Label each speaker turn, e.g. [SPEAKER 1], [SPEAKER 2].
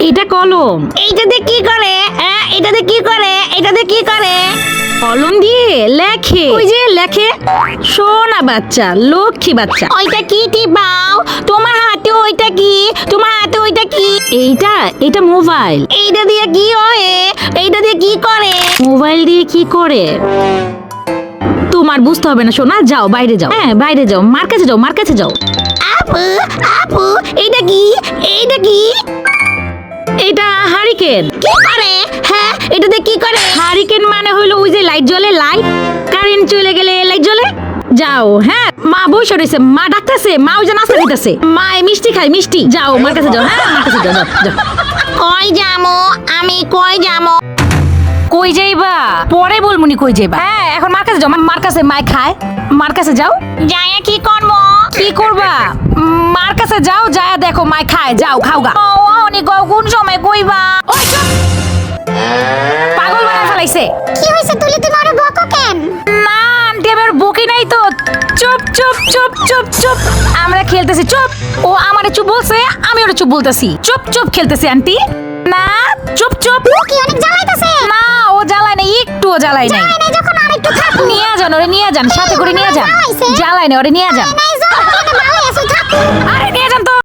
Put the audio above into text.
[SPEAKER 1] এটা কলম।
[SPEAKER 2] এইটাতে কি করে? এটাতে কি করে? এটাতে কি করে?
[SPEAKER 1] কলম দিয়ে লেখে। ওই যে লেখে। সোনা বাচ্চা, লক্ষ্মী বাচ্চা।
[SPEAKER 2] ওইটা কি টিপাও? তোমার হাতে ওইটা কি? তোমার হাতে ওইটা কি?
[SPEAKER 1] এটা মোবাইল।
[SPEAKER 2] এইটা দিয়ে কি হয়? এইটা দিয়ে কি করে?
[SPEAKER 1] মোবাইল দিয়ে কি করে তোমার বুঝতে হবে না সোনা, যাও বাইরে যাও। হ্যাঁ বাইরে যাও, মার কাছে যাও, মার কাছে যাও।
[SPEAKER 2] আপু আপু এইটা কি? এইটা কি?
[SPEAKER 1] এটা হারিকেন।
[SPEAKER 2] কি করে? হ্যাঁ এটাতে কি করে?
[SPEAKER 1] হারিকেন মানে হইলো ওই যে লাইট জ্বলে, লাইট। কারেন্ট চলে গেলে লাইট জ্বলে। যাও। হ্যাঁ মা বসে রয়েছে, মা ডাকতেছে, মা ওই যে নাস্তা দিতেছে। মা এই মিষ্টি খায়, মিষ্টি। যাও মার কাছে যাও। হ্যাঁ মার কাছে যাও, যাও, যাও।
[SPEAKER 2] কই যামো? আমি কই যামো?
[SPEAKER 1] কই যাইবা? পরে বলমুনি কই যাইবা। হ্যাঁ এখন মার কাছে যাও, মার কাছে মায় খায়। মার কাছে যাও।
[SPEAKER 2] যাইয়া কি করবো?
[SPEAKER 1] কি করবা? মার কাছে যাও, যায় দেখো মায় খায়। যাও খাওগা।
[SPEAKER 2] অনেক কোন সময় কইবা?
[SPEAKER 1] ওই চুপ! পাগল বানায় ফেলাইছে।
[SPEAKER 2] কি হইছে তুলি, তুমি আরে বকো কেন?
[SPEAKER 1] না আন্টি আমার বকি নাই তো। চুপ চুপ চুপ চুপ চুপ। আমরা খেলতেছি, চুপ। ও আমারে চুপ বলছে, আমি ওরে চুপ বলতেছি। চুপ চুপ খেলতেছি আন্টি। না চুপ চুপ।
[SPEAKER 2] ও কি অনেক জ্বালাইতাছে?
[SPEAKER 1] না ও জ্বালায় নাই, একটুও জ্বালায় নাই।
[SPEAKER 2] নাই যখন আরেকটু থাকো।
[SPEAKER 1] নিয়ে যান ওরে, নিয়ে যান, সাথে করে নিয়ে যান।
[SPEAKER 2] জ্বালাইছে?
[SPEAKER 1] জ্বালায় না ওরে, নিয়ে যান।
[SPEAKER 2] নাই যখন এটা ভালো আছে থাকো।
[SPEAKER 1] আরে নিয়ে যান তো।